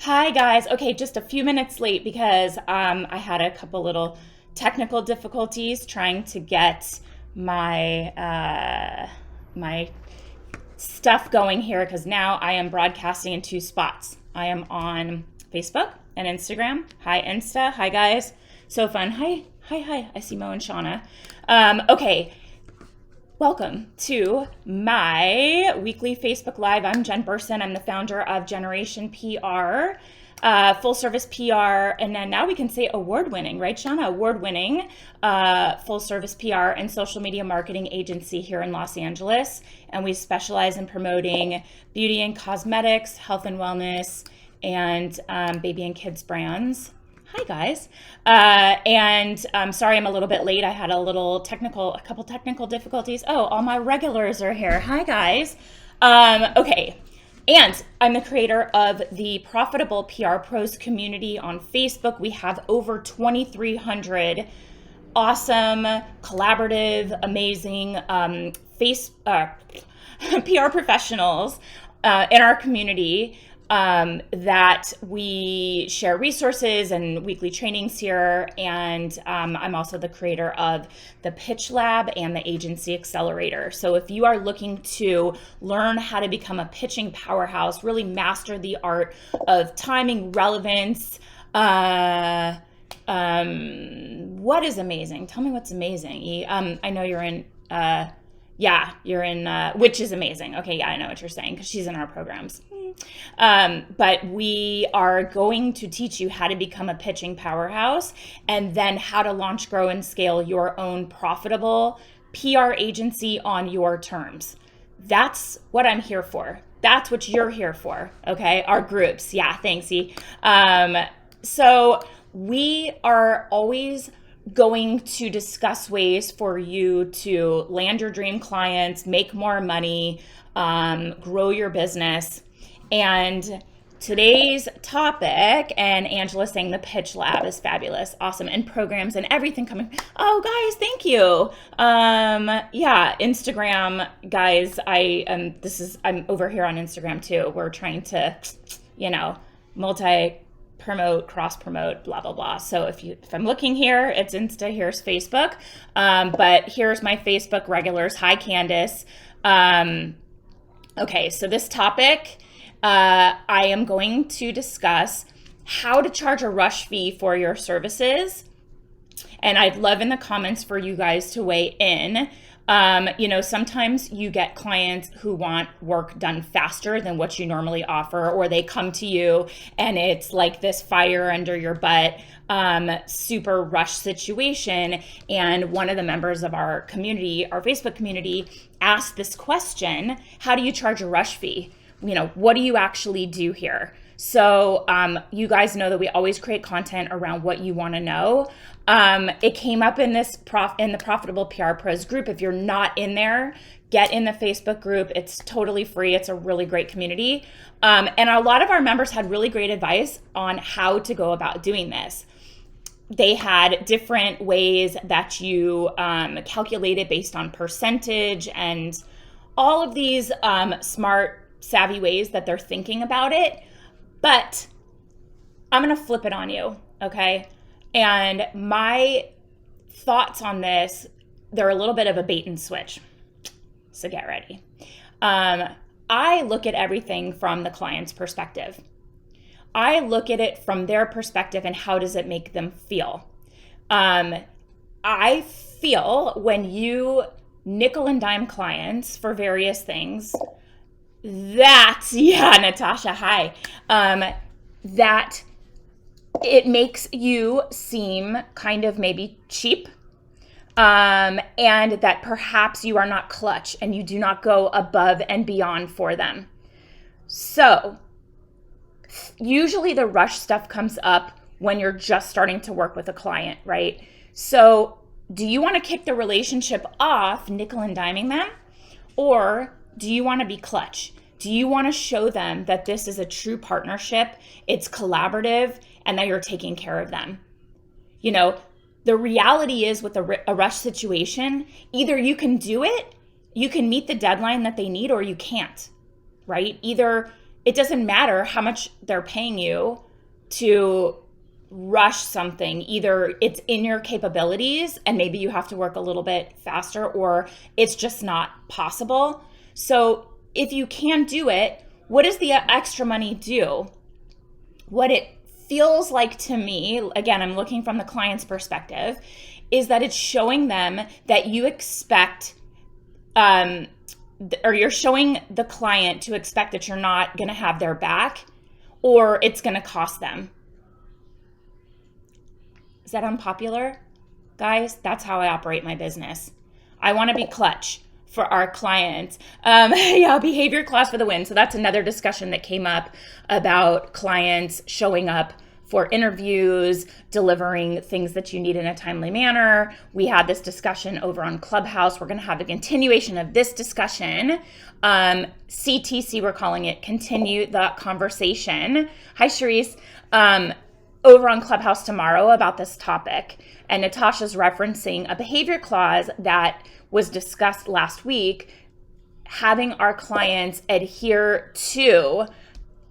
Hi guys. Okay, just a few minutes late because I had a couple little technical difficulties trying to get my stuff going here because now I am broadcasting in two spots. I am on Facebook and Instagram. Hi Insta. Hi guys. So fun. Hi. I see Mo and Shauna. Okay, welcome to my weekly Facebook Live. I'm Jen Burson. I'm the founder of Generation PR, full service PR, and then now we can say award winning, right, Shauna? Award winning full service PR and social media marketing agency here in Los Angeles. And we specialize in promoting beauty and cosmetics, health and wellness, and baby and kids brands. Hi guys, and sorry I'm a little bit late. I had a couple technical difficulties. Oh, all my regulars are here. Hi guys. Okay, and I'm the creator of the Profitable PR Pros community on Facebook. We have over 2,300 awesome, collaborative, amazing PR professionals in our community. That we share resources and weekly trainings here. And I'm also the creator of the Pitch Lab and the Agency Accelerator. So if you are looking to learn how to become a pitching powerhouse, really master the art of timing, relevance, what is amazing? Tell me what's amazing. I know you're in, you're in, which is amazing. Okay, yeah, I know what you're saying because she's in our programs. But we are going to teach you how to become a pitching powerhouse and then how to launch, grow, and scale your own profitable PR agency on your terms. That's what I'm here for. That's what you're here for. Okay. Our groups. Yeah. Thanks. So we are always going to discuss ways for you to land your dream clients, make more money, grow your business. And today's topic, and Angela saying the Pitch Lab is fabulous, awesome, and programs and everything coming. Oh, guys, thank you. Instagram, guys. I'm over here on Instagram too. We're trying to, multi-promote, cross-promote, blah blah blah. So if I'm looking here, it's Insta. Here's Facebook. But here's my Facebook regulars. Hi, Candace. Okay, so this topic. I am going to discuss how to charge a rush fee for your services. And I'd love in the comments for you guys to weigh in. Sometimes you get clients who want work done faster than what you normally offer, or they come to you and it's like this fire under your butt, super rush situation. And one of the members of our community, our Facebook community, asked this question: how do you charge a rush fee? What do you actually do here? So you guys know that we always create content around what you want to know. It came up in in the Profitable PR Pros group. If you're not in there, get in the Facebook group. It's totally free. It's a really great community. And a lot of our members had really great advice on how to go about doing this. They had different ways that you calculate it based on percentage and all of these smart, savvy ways that they're thinking about it. But I'm going to flip it on you, okay? And my thoughts on this, they're a little bit of a bait and switch. So get ready. I look at everything from the client's perspective. I look at it from their perspective and how does it make them feel. I feel when you nickel and dime clients for various things, Natasha, hi. That it makes you seem kind of maybe cheap, and that perhaps you are not clutch and you do not go above and beyond for them. So usually the rush stuff comes up when you're just starting to work with a client, right? So do you want to kick the relationship off nickel and diming them? Or do you want to be clutch? Do you want to show them that this is a true partnership, it's collaborative, and that you're taking care of them? The reality is with a rush situation, either you can do it, you can meet the deadline that they need, or you can't, right? Either it doesn't matter how much they're paying you to rush something. Either it's in your capabilities and maybe you have to work a little bit faster, or it's just not possible. So if you can do it, what does the extra money do? What it feels like to me, again, I'm looking from the client's perspective, is that it's showing them that you expect, or you're showing the client to expect that you're not going to have their back, or it's going to cost them. Is that unpopular? Guys, that's how I operate my business. I want to be clutch for our clients. Yeah, behavior class for the win. So that's another discussion that came up about clients showing up for interviews, delivering things that you need in a timely manner. We had this discussion over on Clubhouse. We're going to have a continuation of this discussion. CTC, we're calling it, continue the conversation. Hi, Sharice. Over on Clubhouse tomorrow about this topic. And Natasha's referencing a behavior clause that was discussed last week, having our clients adhere to,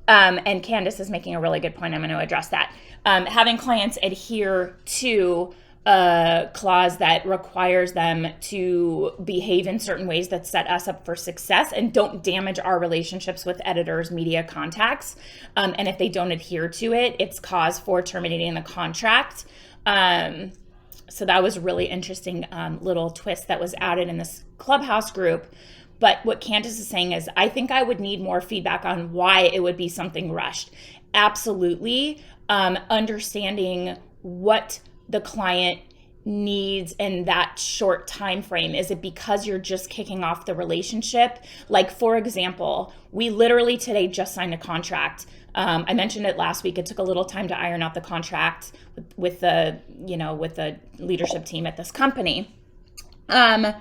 and Candace is making a really good point. I'm going to address that. Having clients adhere to a clause that requires them to behave in certain ways that set us up for success and don't damage our relationships with editors, media contacts. And if they don't adhere to it, it's cause for terminating the contract. So that was a really interesting little twist that was added in this Clubhouse group. But what Candace is saying is, I think I would need more feedback on why it would be something rushed. Absolutely. Understanding what the client needs in that short time frame. Is it because you're just kicking off the relationship? Like, for example, we literally today just signed a contract. I mentioned it last week. It took a little time to iron out the contract with the leadership team at this company. And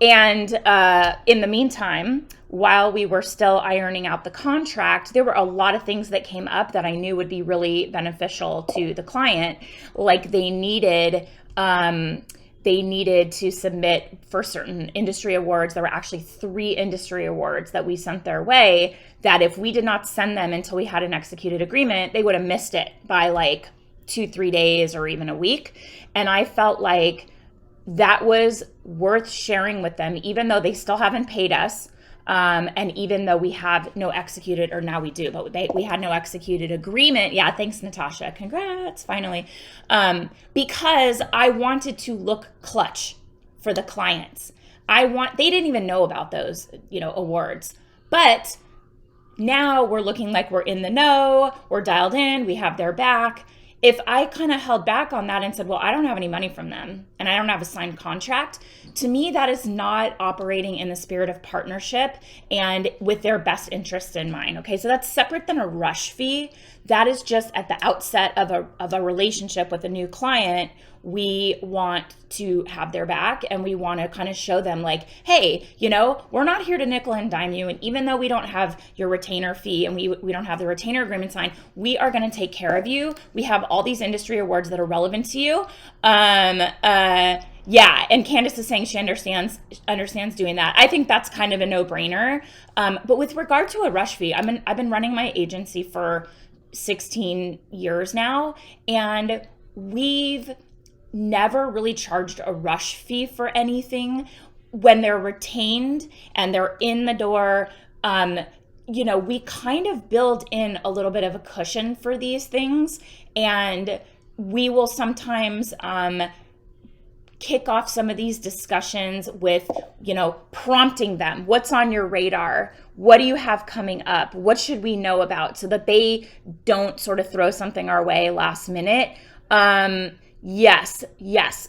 in the meantime, while we were still ironing out the contract, there were a lot of things that came up that I knew would be really beneficial to the client. Like they needed to submit for certain industry awards. There were actually 3 industry awards that we sent their way that if we did not send them until we had an executed agreement, they would have missed it by like 2-3 days or even a week. And I felt like that was worth sharing with them, even though they still haven't paid us. And even though we have no executed, or now we do, but we had no executed agreement. Yeah, thanks, Natasha. Congrats, finally. Because I wanted to look clutch for the clients. They didn't even know about those, awards. But now we're looking like we're in the know, we're dialed in, we have their back. If I kind of held back on that and said, well, I don't have any money from them and I don't have a signed contract, to me, that is not operating in the spirit of partnership and with their best interest in mind. Okay, so that's separate than a rush fee. That is just at the outset of a relationship with a new client. We want to have their back and we want to kind of show them like, hey, we're not here to nickel and dime you. And even though we don't have your retainer fee and we don't have the retainer agreement signed, we are going to take care of you. We have all these industry awards that are relevant to you. Yeah, and Candace is saying she understands doing that. I think that's kind of a no-brainer. But with regard to a rush fee, I've been running my agency for 16 years now, and we've never really charged a rush fee for anything. When they're retained and they're in the door, we kind of build in a little bit of a cushion for these things, and we will sometimes kick off some of these discussions with, prompting them. What's on your radar? What do you have coming up? What should we know about? So that they don't sort of throw something our way last minute. Yes.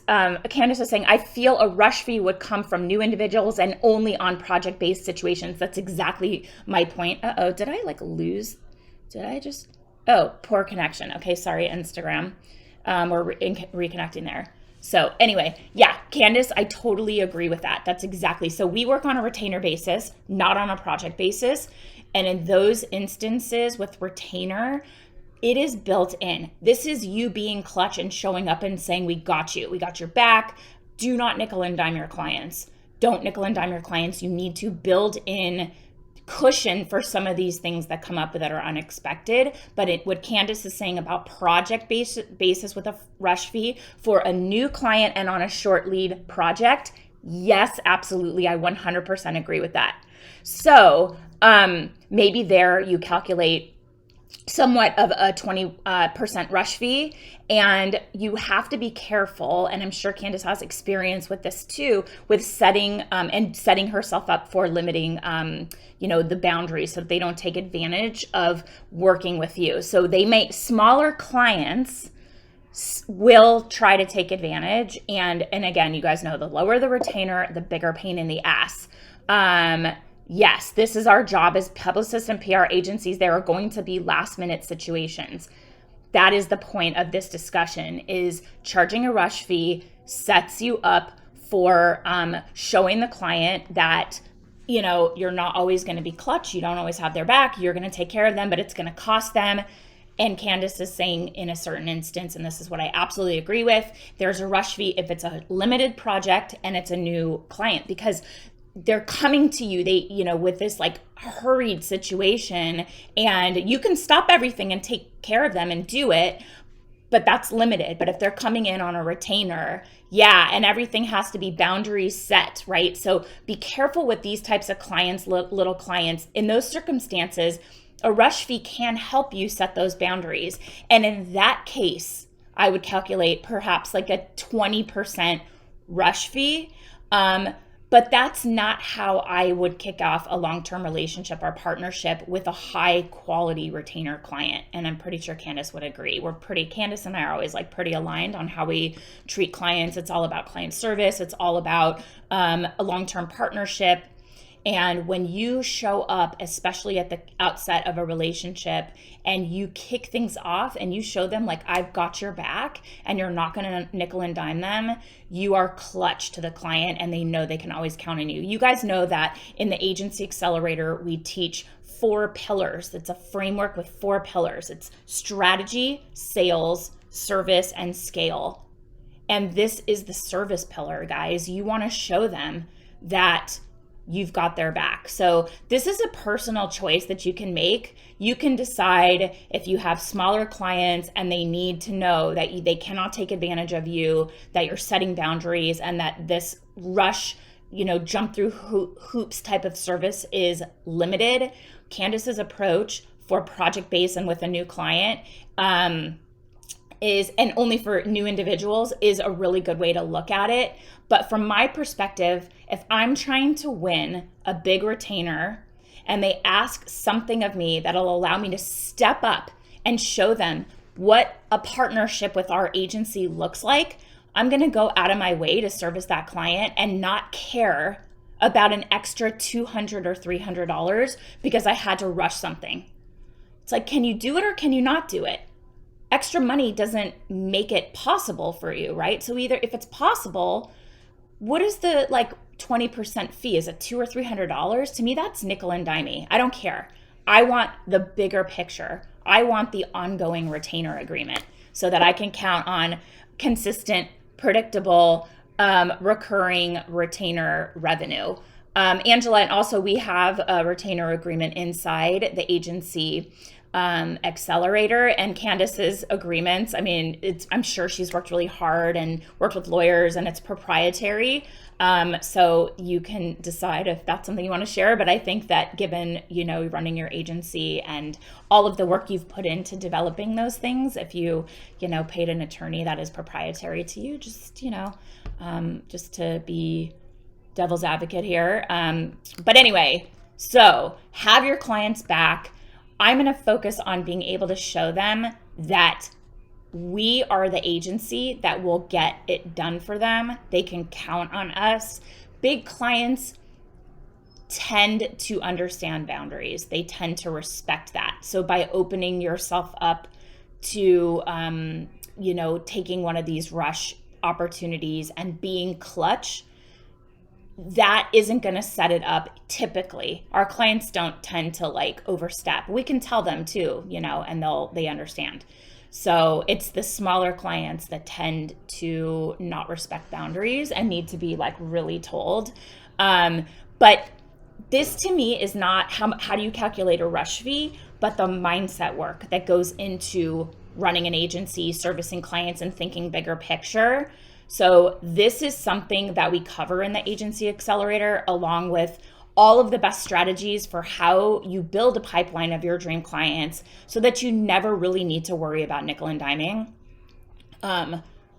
Candace is saying, I feel a rush fee would come from new individuals and only on project-based situations. That's exactly my point. Did I lose? Poor connection. Okay, sorry, Instagram. We're reconnecting there. So anyway, yeah, Candace, I totally agree with that. That's exactly. So we work on a retainer basis, not on a project basis. And in those instances with retainer, it is built in. This is you being clutch and showing up and saying, we got you. We got your back. Do not nickel and dime your clients. Don't nickel and dime your clients. You need to build in cushion for some of these things that come up that are unexpected. But what Candace is saying about project basis with a rush fee for a new client and on a short lead project, yes, absolutely. I 100% agree with that. So maybe there you calculate somewhat of a 20% rush fee, and you have to be careful, and I'm sure Candace has experience with this too, with setting herself up for limiting the boundaries so that they don't take advantage of working with you. So smaller clients will try to take advantage, and again, you guys know, the lower the retainer, the bigger pain in the ass. Yes, this is our job as publicists and PR agencies. There are going to be last minute situations. That is the point of this discussion, is charging a rush fee sets you up for showing the client that, you're not always going to be clutch. You don't always have their back. You're going to take care of them, but it's going to cost them. And Candace is saying in a certain instance, and this is what I absolutely agree with, there's a rush fee if it's a limited project and it's a new client, because they're coming to you, with this like hurried situation, and you can stop everything and take care of them and do it, but that's limited. But if they're coming in on a retainer, and everything has to be boundaries set, right? So be careful with these types of clients, little clients. In those circumstances, a rush fee can help you set those boundaries. And in that case, I would calculate perhaps like a 20% rush fee. But that's not how I would kick off a long-term relationship or partnership with a high quality retainer client. And I'm pretty sure Candace would agree. Candace and I are always like pretty aligned on how we treat clients. It's all about client service. It's all about a long-term partnership. And when you show up, especially at the outset of a relationship, and you kick things off and you show them like, I've got your back and you're not going to nickel and dime them, you are clutch to the client and they know they can always count on you. You guys know that in the Agency Accelerator, we teach 4 pillars. It's a framework with 4 pillars. It's strategy, sales, service, and scale. And this is the service pillar, guys. You want to show them that you've got their back. So this is a personal choice that you can make. You can decide if you have smaller clients and they need to know that they cannot take advantage of you, that you're setting boundaries, and that this rush, jump through hoops type of service is limited. Candace's approach for project-based and with a new client is, and only for new individuals, is a really good way to look at it. But from my perspective, if I'm trying to win a big retainer and they ask something of me that'll allow me to step up and show them what a partnership with our agency looks like, I'm going to go out of my way to service that client and not care about an extra $200 or $300 because I had to rush something. It's like, can you do it or can you not do it? Extra money doesn't make it possible for you, right? So either if it's possible, what is the 20% fee? Is it $200 or $300? To me, that's nickel and dimey. I don't care. I want the bigger picture. I want the ongoing retainer agreement so that I can count on consistent, predictable, recurring retainer revenue. Angela, and also we have a retainer agreement inside the Agency Accelerator, and Candace's agreements. I mean, I'm sure she's worked really hard and worked with lawyers, and it's proprietary. So you can decide if that's something you want to share. But I think that given, running your agency and all of the work you've put into developing those things, if you, paid an attorney that is proprietary to you, just to be devil's advocate here. But anyway, so have your clients back. I'm going to focus on being able to show them that we are the agency that will get it done for them. They can count on us. Big clients tend to understand boundaries. They tend to respect that. So by opening yourself up to, taking one of these rush opportunities and being clutch, that isn't going to set it up. Typically, our clients don't tend to overstep. We can tell them too, and they understand. So it's the smaller clients that tend to not respect boundaries and need to be really told. But this to me is not how do you calculate a rush fee, but the mindset work that goes into running an agency, servicing clients, and thinking bigger picture. So this is something that we cover in the Agency Accelerator, along with all of the best strategies for how you build a pipeline of your dream clients so that you never really need to worry about nickel and diming.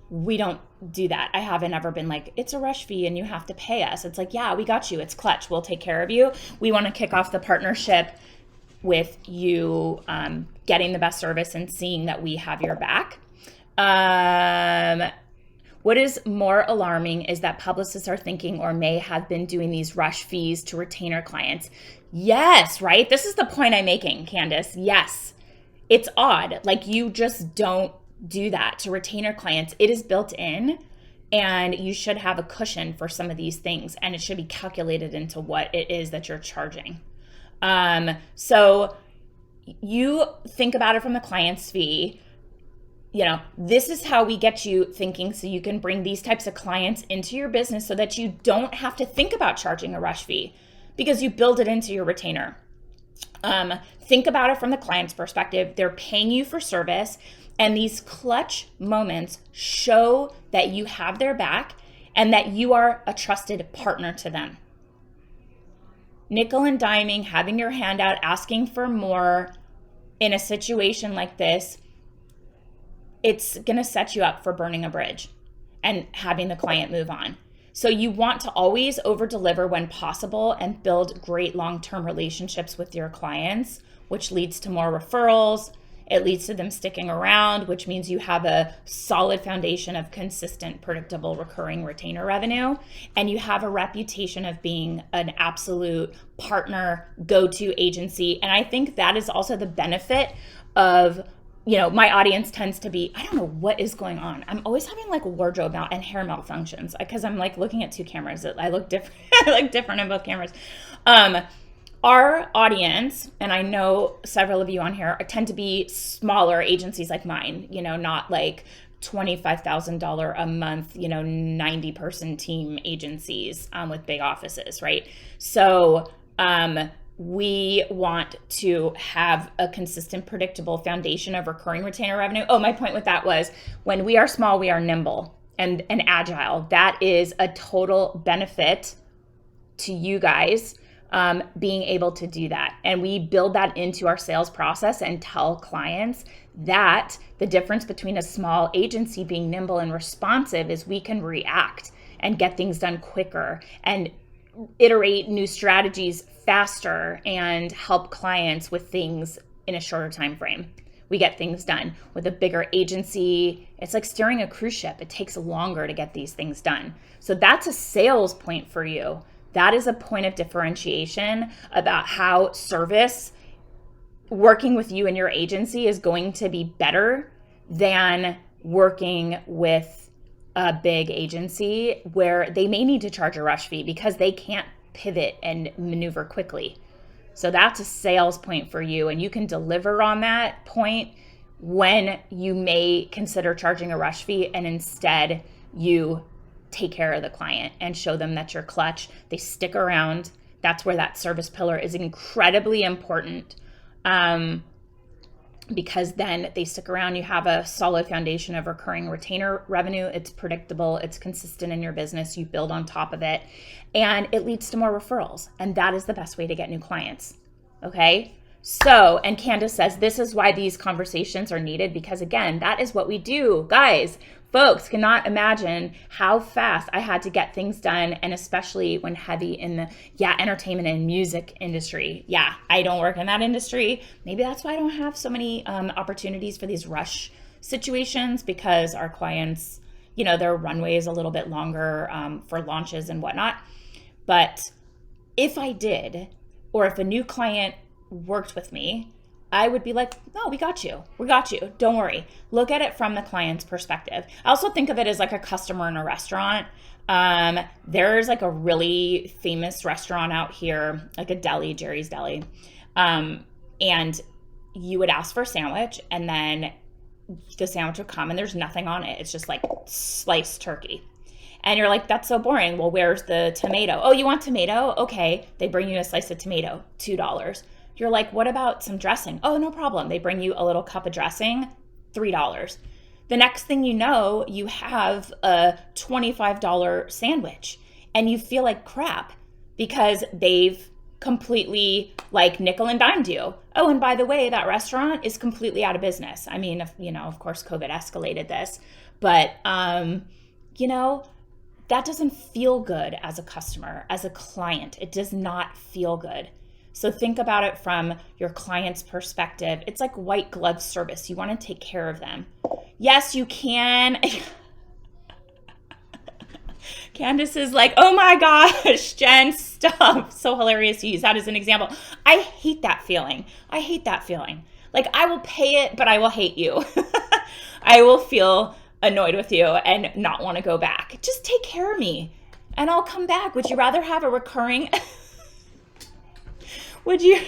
We don't do that. I haven't ever been like, it's a rush fee and you have to pay us. It's like, yeah, we got you. It's clutch. We'll take care of you. We want to kick off the partnership with you getting the best service and seeing that we have your back. What is more alarming is that publicists are thinking or may have been doing these rush fees to retainer clients. Yes, right? This is the point I'm making, Candace. Yes. It's odd. Like, you just don't do that to retainer clients. It is built in, and you should have a cushion for some of these things, and it should be calculated into what it is that you're charging. So you think about it from the client's fee. You know, this is how we get you thinking so you can bring these types of clients into your business so that you don't have to think about charging a rush fee because you build it into your retainer. Think about it from the client's perspective. They're paying you for service, and these clutch moments show that you have their back and that you are a trusted partner to them. Nickel and diming, having your hand out, asking for more in a situation like this, it's going to set you up for burning a bridge and having the client move on. So you want to always over deliver when possible and build great long-term relationships with your clients, which leads to more referrals. It leads to them sticking around, which means you have a solid foundation of consistent, predictable, recurring retainer revenue. And you have a reputation of being an absolute partner, go-to agency. And I think that is also the benefit of, you know, my audience tends to be, I don't know what is going on. I'm always having like wardrobe and hair malfunctions because I'm like looking at two cameras. I look different. I look different in both cameras. Our audience, and I know several of you on here, tend to be smaller agencies like mine, you know, not like $25,000 a month, you know, 90-person team agencies with big offices, right? So we want to have a consistent, predictable foundation of recurring retainer revenue. Oh, my point with that was when we are small, we are nimble and agile. That is a total benefit to you guys. Being able to do that. And we build that into our sales process and tell clients that the difference between a small agency being nimble and responsive is we can react and get things done quicker and iterate new strategies faster and help clients with things in a shorter time frame. We get things done. With a bigger agency, it's like steering a cruise ship. It takes longer to get these things done. So that's a sales point for you. That is a point of differentiation about how service working with you and your agency is going to be better than working with a big agency where they may need to charge a rush fee because they can't pivot and maneuver quickly. So that's a sales point for you, and you can deliver on that point when you may consider charging a rush fee and instead you take care of the client and show them that you're clutch. They stick around. That's where that service pillar is incredibly important because then they stick around. You have a solid foundation of recurring retainer revenue. It's predictable. It's consistent in your business. You build on top of it, and it leads to more referrals. And that is the best way to get new clients. Okay? So, and Candace says, this is why these conversations are needed because, again, that is what we do. Guys, folks cannot imagine how fast I had to get things done, and especially when heavy in the entertainment and music industry. Yeah, I don't work in that industry. Maybe that's why I don't have so many opportunities for these rush situations because our clients, you know, their runway is a little bit longer for launches and whatnot. But if I did, or if a new client worked with me, I would be like, no, we got you. We got you. Don't worry. Look at it from the client's perspective. I also think of it as like a customer in a restaurant. There's like a really famous restaurant out here, like a deli, Jerry's Deli. And you would ask for a sandwich and then the sandwich would come and there's nothing on it. It's just like sliced turkey. And you're like, that's so boring. Well, where's the tomato? Oh, you want tomato? Okay. They bring you a slice of tomato, $2. You're like, what about some dressing? Oh, no problem. They bring you a little cup of dressing, $3. The next thing you know, you have a $25 sandwich and you feel like crap because they've completely like nickel and dimed you. Oh, and by the way, that restaurant is completely out of business. I mean, of course, COVID escalated this, but, that doesn't feel good as a customer, as a client. It does not feel good. So think about it from your client's perspective. It's like white glove service. You want to take care of them. Yes, you can. Candace is like, oh my gosh, Jen, stop. So hilarious to use that as an example. I hate that feeling. Like I will pay it, but I will hate you. I will feel annoyed with you and not want to go back. Just take care of me and I'll come back. Would you rather have a recurring? Would you?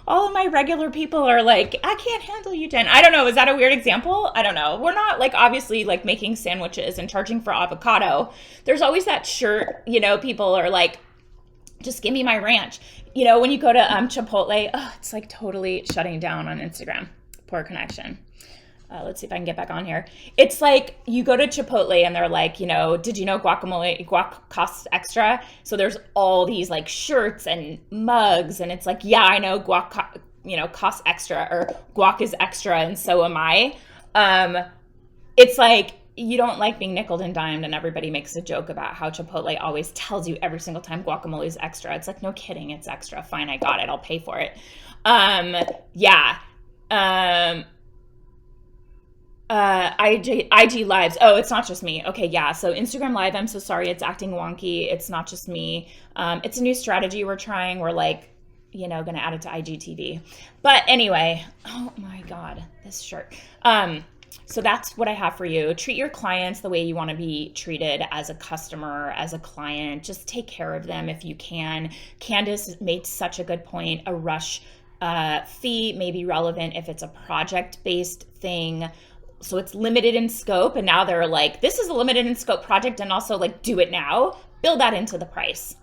All of my regular people are like, I can't handle you, Jen. I don't know. Is that a weird example? I don't know. We're not like obviously like making sandwiches and charging for avocado. There's always that shirt, people are like, just give me my ranch. When you go to Chipotle, it's like totally shutting down on Instagram. Poor connection. Let's see if I can get back on here. It's like you go to Chipotle and they're like, did you know guac costs extra? So there's all these like shirts and mugs and it's like, yeah, I know guac, costs extra or guac is extra and so am I. It's like you don't like being nickeled and dimed and everybody makes a joke about how Chipotle always tells you every single time guacamole is extra. It's like, no kidding, it's extra. Fine, I got it. I'll pay for it. IG lives. Oh, it's not just me. Okay, yeah. So Instagram Live, I'm so sorry. It's acting wonky. It's not just me. It's a new strategy we're trying. We're like, going to add it to IGTV. But anyway, oh my God, this shirt. So that's what I have for you. Treat your clients the way you want to be treated as a customer, as a client. Just take care of them if you can. Candace made such a good point. A rush fee may be relevant if it's a project-based thing. So it's limited in scope. And now they're like, this is a limited in scope project and also like do it now. Build that into the price.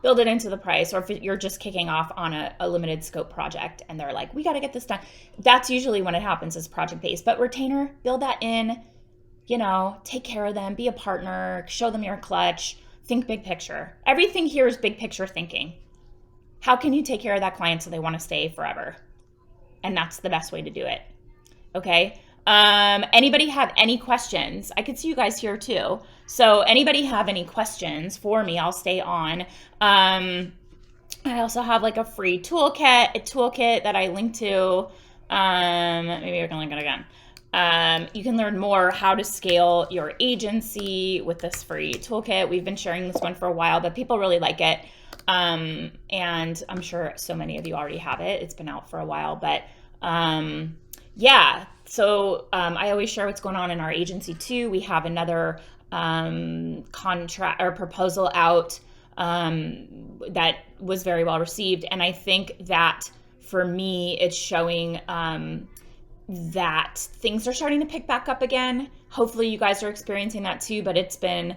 Build it into the price. Or if you're just kicking off on a limited scope project and they're like, we got to get this done. That's usually when it happens is project based. But retainer, build that in, take care of them, be a partner, show them your clutch, think big picture. Everything here is big picture thinking. How can you take care of that client so they want to stay forever? And that's the best way to do it. Okay. Anybody have any questions? I could see you guys here too. So anybody have any questions for me? I'll stay on. I also have like a free toolkit that I link to. Maybe I can link it again. You can learn more how to scale your agency with this free toolkit. We've been sharing this one for a while, but people really like it. And I'm sure so many of you already have it. It's been out for a while, but, yeah. So I always share what's going on in our agency too. We have another contract or proposal out that was very well received. And I think that for me, it's showing that things are starting to pick back up again. Hopefully you guys are experiencing that too, but it's been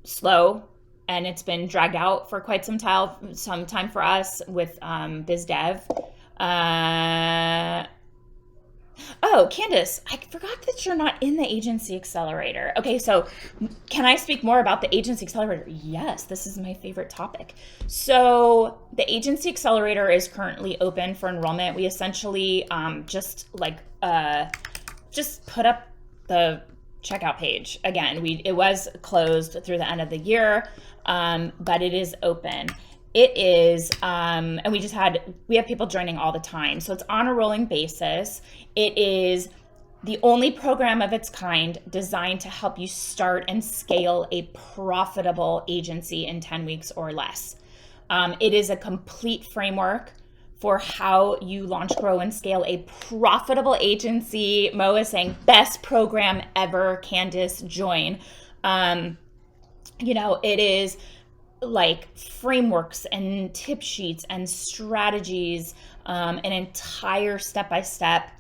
slow and it's been dragged out for quite some time for us with biz dev. Oh, Candace, I forgot that you're not in the Agency Accelerator. Okay, so can I speak more about the Agency Accelerator? Yes, this is my favorite topic. So the Agency Accelerator is currently open for enrollment. We essentially just put up the checkout page. Again, it was closed through the end of the year, but it is open. It is, and we have people joining all the time. So it's on a rolling basis. It is the only program of its kind designed to help you start and scale a profitable agency in 10 weeks or less. It is a complete framework for how you launch, grow, and scale a profitable agency. Mo is saying, best program ever, Candace, join. It is like frameworks and tip sheets and strategies, an entire step-by-step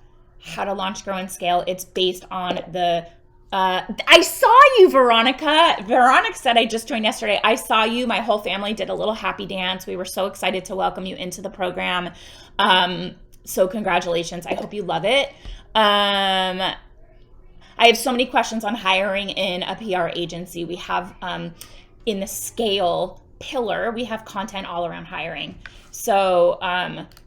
how to launch, grow, and scale. It's based on the I saw you, Veronica. Veronica said, I just joined yesterday. I saw you. My whole family did a little happy dance. We were so excited to welcome you into the program. So congratulations. I hope you love it. I have so many questions on hiring in a PR agency. We have in the scale pillar, we have content all around hiring. So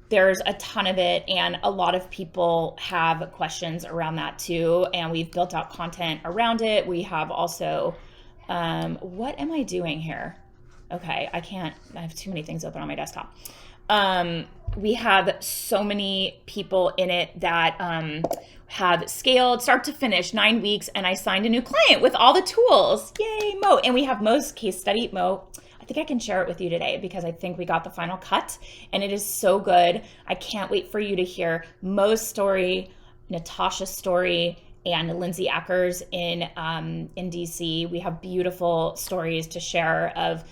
there's a ton of it, and a lot of people have questions around that too. And we've built out content around it. We have also, what am I doing here? Okay, I have too many things open on my desktop. We have so many people in it that have scaled start to finish 9 weeks, and I signed a new client with all the tools. Yay, Mo. And we have Mo's case study. Mo, I think I can share it with you today because I think we got the final cut and it is so good. I can't wait for you to hear Mo's story, Natasha's story, and Lindsay Ackers in DC. We have beautiful stories to share of,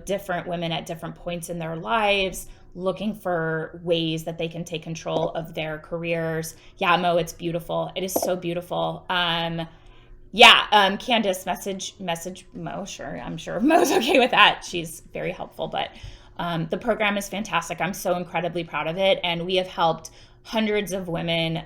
different women at different points in their lives, looking for ways that they can take control of their careers. Yeah, Mo, it's beautiful. It is so beautiful. Candace, message Mo. Sure, I'm sure Mo's okay with that. She's very helpful, but the program is fantastic. I'm so incredibly proud of it, and we have helped hundreds of women.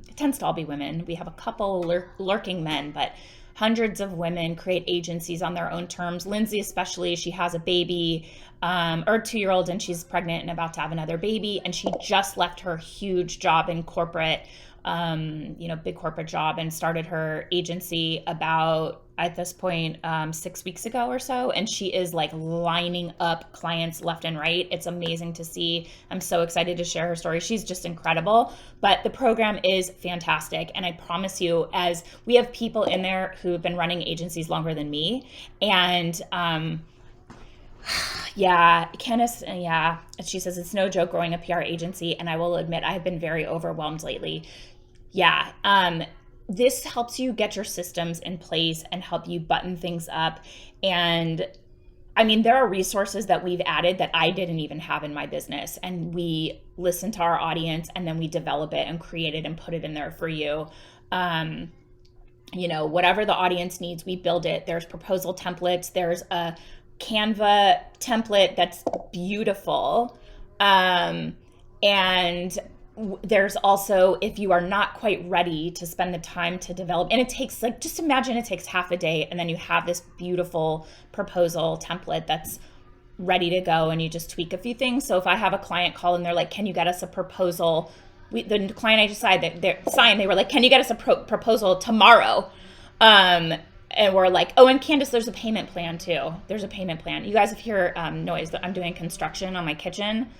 It tends to all be women. We have a couple lurking men, but hundreds of women create agencies on their own terms. Lindsay especially, she has a baby, or a 2-year-old, and she's pregnant and about to have another baby, and she just left her huge job in corporate, big corporate job, and started her agency about, at this point, 6 weeks ago or so. And she is like lining up clients left and right. It's amazing to see. I'm so excited to share her story. She's just incredible. But the program is fantastic. And I promise you, as we have people in there who have been running agencies longer than me. And Candace, she says, it's no joke growing a PR agency. And I will admit, I've been very overwhelmed lately. This helps you get your systems in place and help you button things up. And I mean, there are resources that we've added that I didn't even have in my business. And we listen to our audience, and then we develop it and create it and put it in there for you. Whatever the audience needs, we build it. There's proposal templates. There's a Canva template that's beautiful. And there's also, if you are not quite ready to spend the time to develop, and it takes, just imagine it takes half a day, and then you have this beautiful proposal template that's ready to go, and you just tweak a few things. So if I have a client call and they're like, can you get us a proposal? The client I just signed, they were like, can you get us a proposal tomorrow? And we're like, oh, and Candace, there's a payment plan too. There's a payment plan. You guys, if you hear noise, that I'm doing construction on my kitchen,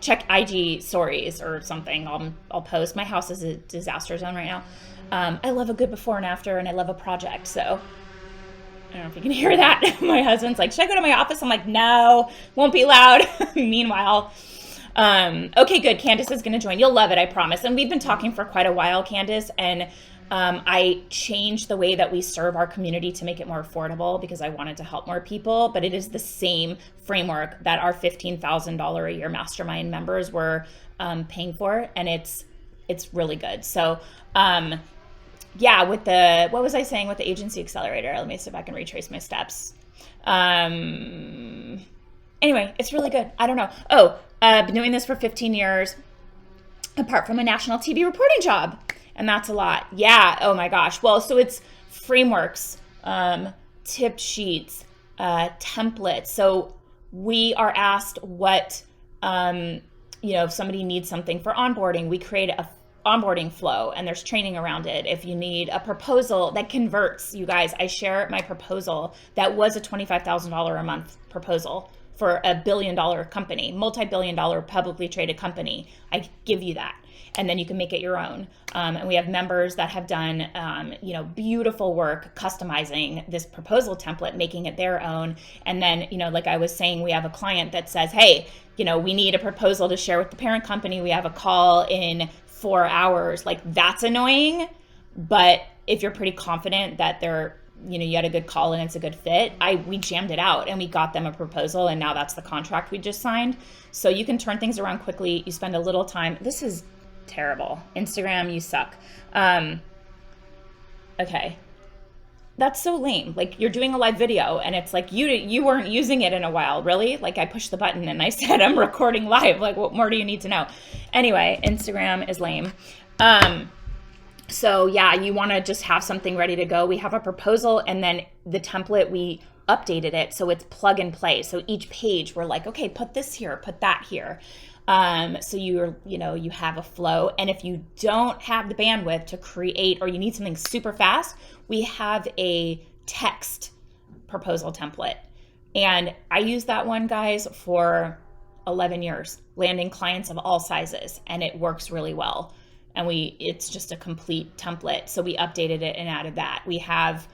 check IG stories or something. I'll post. My house is a disaster zone right now. I love a good before and after, and I love a project. So I don't know if you can hear that. My husband's like, should I go to my office? I'm like, no, won't be loud. Meanwhile, okay, good. Candace is going to join. You'll love it, I promise. And we've been talking for quite a while, Candace, and I changed the way that we serve our community to make it more affordable because I wanted to help more people, but it is the same framework that our $15,000 a year mastermind members were paying for, and it's really good. So what was I saying with the agency accelerator? Let me see if I can retrace my steps. Anyway, it's really good. I don't know. I've been doing this for 15 years, apart from a national TV reporting job. And that's a lot. Yeah. Oh my gosh. Well, so it's frameworks, tip sheets, templates. So we are asked what, if somebody needs something for onboarding, we create a onboarding flow, and there's training around it. If you need a proposal that converts, you guys, I share my proposal that was a $25,000 a month proposal for $1 billion company, multi-billion-dollar publicly traded company. I give you that. And then you can make it your own. And we have members that have done, beautiful work customizing this proposal template, making it their own. And then, like I was saying, we have a client that says, hey, we need a proposal to share with the parent company. We have a call in 4 hours. Like, that's annoying. But if you're pretty confident that you had a good call and it's a good fit, we jammed it out and we got them a proposal, and now that's the contract we just signed. So you can turn things around quickly. You spend a little time. This is terrible. Instagram, you suck. Okay. That's so lame. Like you're doing a live video and it's like you weren't using it in a while, really? Like I pushed the button and I said I'm recording live. Like what more do you need to know? Anyway, Instagram is lame. So yeah, you want to just have something ready to go. We have a proposal and then the template, we updated it so it's plug and play. So each page we're like, okay, put this here, put that here. So you have a flow. And if you don't have the bandwidth to create or you need something super fast, we have a text proposal template. And I use that one, guys, for 11 years, landing clients of all sizes, and it works really well. And it's just a complete template. So we updated it and added that. We have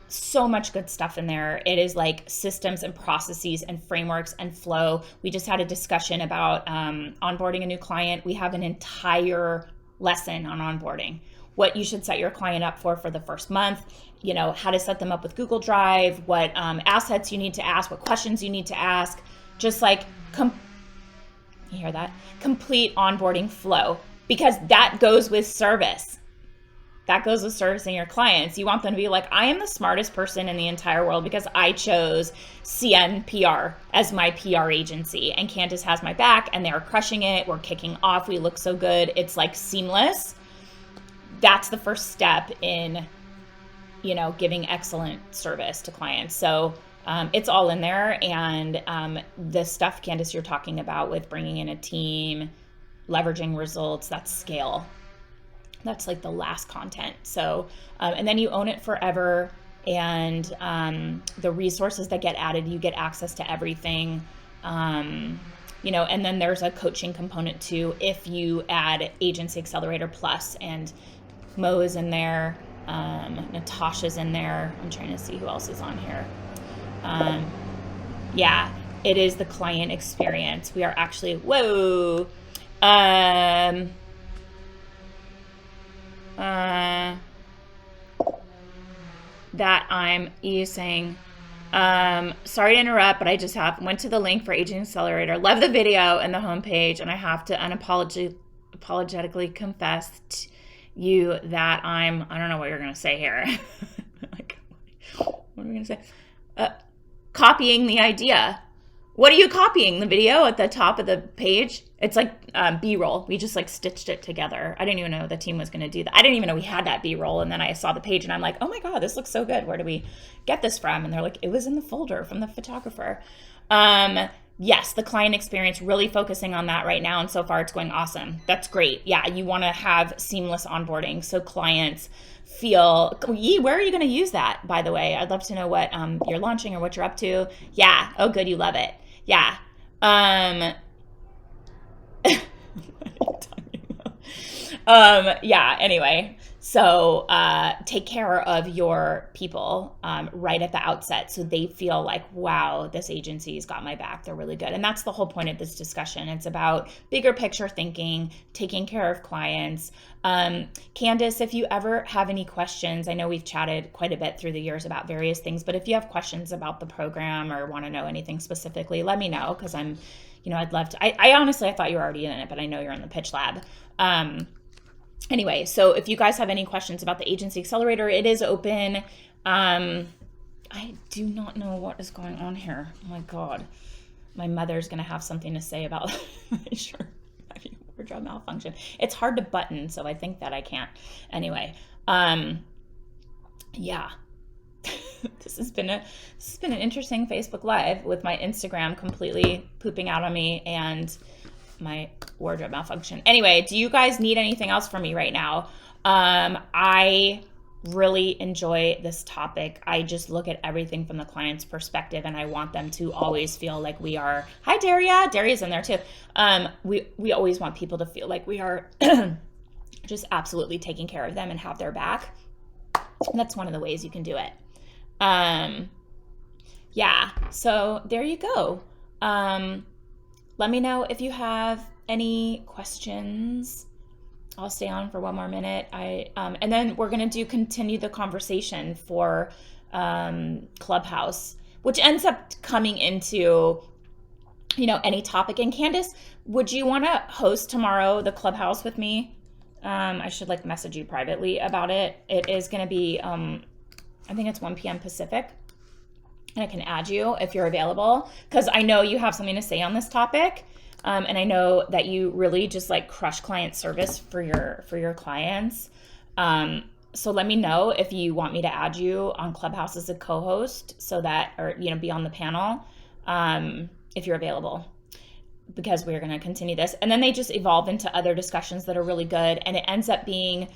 so much good stuff in there. It is like systems and processes and frameworks and flow. We just had a discussion about onboarding a new client. We have an entire lesson on onboarding, what you should set your client up for the first month, how to set them up with Google Drive, what assets you need to ask, what questions you need to ask, just like, you hear that? Complete onboarding flow, because that goes with service. That goes with servicing your clients. You want them to be like, I am the smartest person in the entire world because I chose CNPR as my PR agency, and Candace has my back and they're crushing it. We're kicking off. We look so good. It's like seamless. That's the first step in, giving excellent service to clients. So it's all in there. And the stuff, Candace, you're talking about with bringing in a team, leveraging results, that's scale. That's like the last content. So, and then you own it forever. And the resources that get added, you get access to everything. And then there's a coaching component too, if you add Agency Accelerator Plus, and Mo is in there. Natasha's in there. I'm trying to see who else is on here. Yeah, it is the client experience. We are actually, that I'm using. Sorry to interrupt, but I just went to the link for Agent Accelerator. Love the video and the homepage, and I have to unapologetically confess to you that I don't know what you're going to say here. Like, what are we going to say? Copying the idea. What are you copying? The video at the top of the page? It's like B-roll. We just like stitched it together. I didn't even know the team was going to do that. I didn't even know we had that B-roll. And then I saw the page and I'm like, oh my God, this looks so good. Where do we get this from? And they're like, it was in the folder from the photographer. Yes, the client experience, really focusing on that right now. And so far it's going awesome. That's great. Yeah, you want to have seamless onboarding so clients feel, where are you going to use that, by the way? I'd love to know what you're launching or what you're up to. Yeah. Oh, good. You love it. Yeah. What are you talking about? Yeah, anyway. So take care of your people right at the outset so they feel like, wow, this agency's got my back. They're really good. And that's the whole point of this discussion. It's about bigger picture thinking, taking care of clients. Candace, if you ever have any questions, I know we've chatted quite a bit through the years about various things, but if you have questions about the program or want to know anything specifically, let me know, because I'm, I'd love to. I honestly, I thought you were already in it, but I know you're in the pitch lab. Anyway, so if you guys have any questions about the Agency Accelerator, it is open. I do not know what is going on here. Oh my God. My mother's going to have something to say about wardrobe malfunction. It's hard to button, so I think that I can't. Anyway, yeah. This has been an interesting Facebook Live with my Instagram completely pooping out on me and my wardrobe malfunction. Anyway, do you guys need anything else from me right now? I really enjoy this topic. I just look at everything from the client's perspective, and I want them to always feel like we are, hi Daria, Daria's in there too. We always want people to feel like we are just absolutely taking care of them and have their back. And that's one of the ways you can do it. Yeah, so there you go. Let me know if you have any questions. I'll stay on for one more minute. And then we're going to continue the conversation for Clubhouse, which ends up coming into, any topic. And Candace, would you want to host tomorrow the Clubhouse with me? I should message you privately about it. It is going to be, I think it's 1 p.m. Pacific. And I can add you if you're available, because I know you have something to say on this topic. And I know that you really just like crush client service for your clients. So let me know if you want me to add you on Clubhouse as a co-host, so that, or, be on the panel, if you're available, because we're going to continue this. And then they just evolve into other discussions that are really good. And it ends up being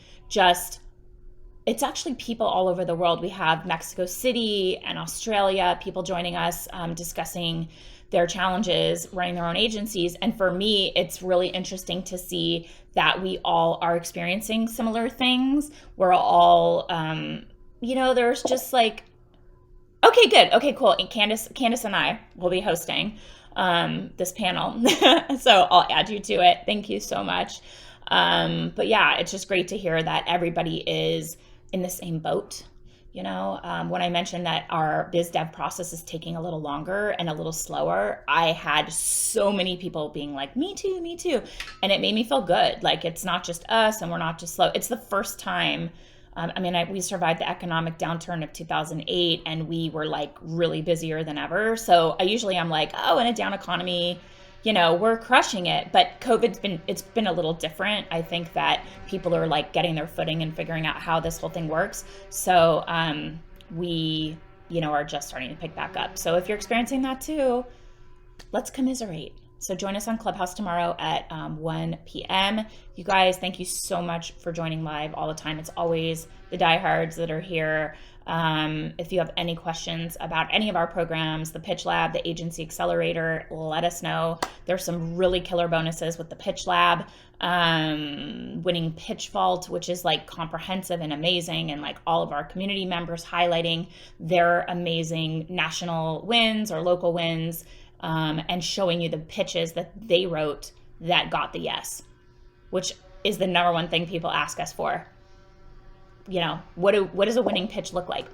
it's actually people all over the world. We have Mexico City and Australia, people joining us, discussing their challenges running their own agencies. And for me, it's really interesting to see that we all are experiencing similar things. We're all, there's just like, okay, good. Okay, cool. And Candace and I will be hosting this panel. So I'll add you to it. Thank you so much. But yeah, it's just great to hear that everybody is in the same boat. When I mentioned that our biz dev process is taking a little longer and a little slower, I had so many people being like, me too. And it made me feel good. Like, it's not just us and we're not just slow. It's the first time. We survived the economic downturn of 2008 and we were like really busier than ever. So I'm like, oh, in a down economy, we're crushing it. But it's been a little different. I think that people are like getting their footing and figuring out how this whole thing works. So we, are just starting to pick back up. So if you're experiencing that too, let's commiserate. So join us on Clubhouse tomorrow at 1 p.m. You guys, thank you so much for joining live all the time. It's always the diehards that are here. If you have any questions about any of our programs, the Pitch Lab, the Agency Accelerator, let us know. There's some really killer bonuses with the Pitch Lab, winning Pitch Vault, which is like comprehensive and amazing, and like all of our community members highlighting their amazing national wins or local wins, and showing you the pitches that they wrote that got the yes, which is the number one thing people ask us for. What does a winning pitch look like?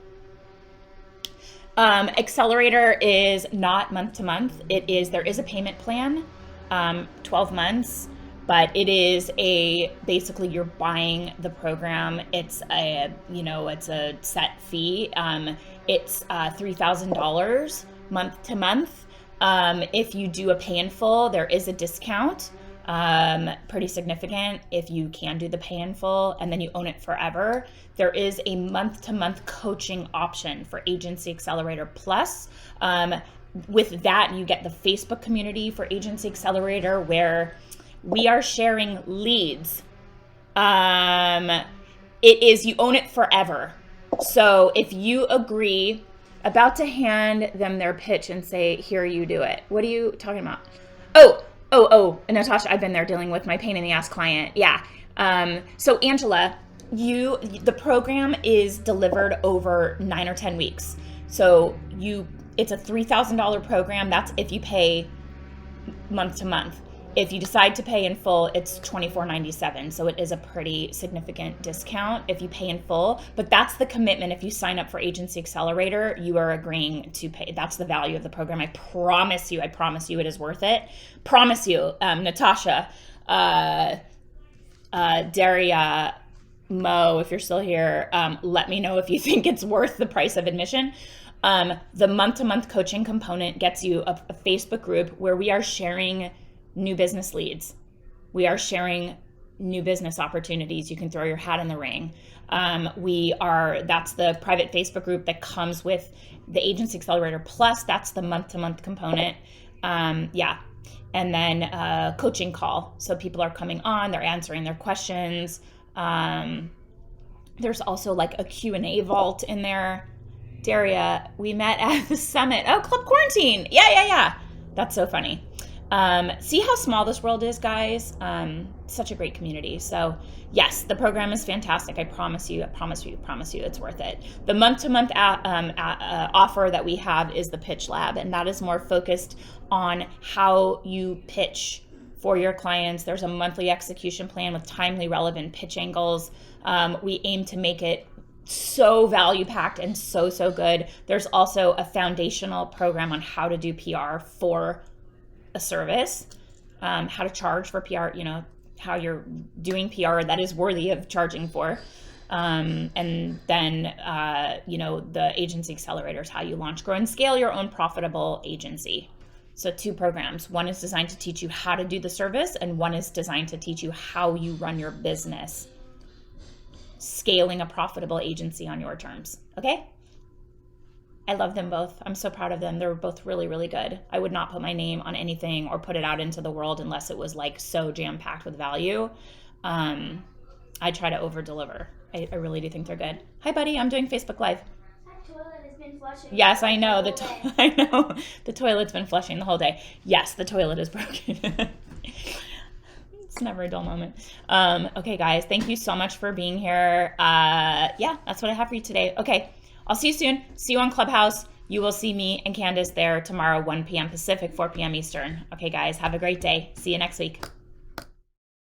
Accelerator is not month to month. There is a payment plan, 12 months, but it is basically you're buying the program. It's it's a set fee. It's $3,000 month to month. If you do a pay in full, there is a discount, pretty significant if you can do the pay in full, and then you own it forever. There is a month-to-month coaching option for Agency Accelerator Plus. With that, you get the Facebook community for Agency Accelerator, where we are sharing leads. You own it forever. So if you agree, about to hand them their pitch and say, here, you do it. What are you talking about? Oh, Natasha, I've been there dealing with my pain in the ass client. Yeah. So Angela, the program is delivered over 9 or 10 weeks. So it's a $3,000 program. That's if you pay month to month. If you decide to pay in full, it's $24.97. So it is a pretty significant discount if you pay in full. But that's the commitment. If you sign up for Agency Accelerator, you are agreeing to pay. That's the value of the program. I promise you it is worth it. Promise you. Natasha, Daria, Mo, if you're still here, let me know if you think it's worth the price of admission. The month-to-month coaching component gets you a Facebook group where we are sharing new business leads. We are sharing new business opportunities. You can throw your hat in the ring. That's the private Facebook group that comes with the Agency Accelerator Plus. That's the month-to-month component. And then coaching call. So people are coming on, they're answering their questions. There's also like a Q&A vault in there. Daria, we met at the summit. Oh, Club Quarantine. Yeah. That's so funny. See how small this world is, guys? Such a great community. So yes, the program is fantastic. I promise you, it's worth it. The month-to-month offer that we have is the Pitch Lab, and that is more focused on how you pitch for your clients. There's a monthly execution plan with timely, relevant pitch angles. We aim to make it so value-packed and so good. There's also a foundational program on how to do PR for a service, how to charge for PR, how you're doing PR that is worthy of charging for. And then, the agency accelerator is how you launch, grow, and scale your own profitable agency. So 2 programs. One is designed to teach you how to do the service, and one is designed to teach you how you run your business, scaling a profitable agency on your terms. Okay? I love them both. I'm so proud of them. They're both really, really good. I would not put my name on anything or put it out into the world unless it was like so jam-packed with value. I try to over deliver. I really do think they're good. Hi, buddy. I'm doing Facebook Live. That toilet has been flushing. Yes, I know. I know. The toilet's been flushing the whole day. Yes, the toilet is broken. It's never a dull moment. Okay, guys. Thank you so much for being here. That's what I have for you today. Okay. I'll see you soon. See you on Clubhouse. You will see me and Candace there tomorrow, 1 p.m. Pacific, 4 p.m. Eastern. Okay, guys. Have a great day. See you next week.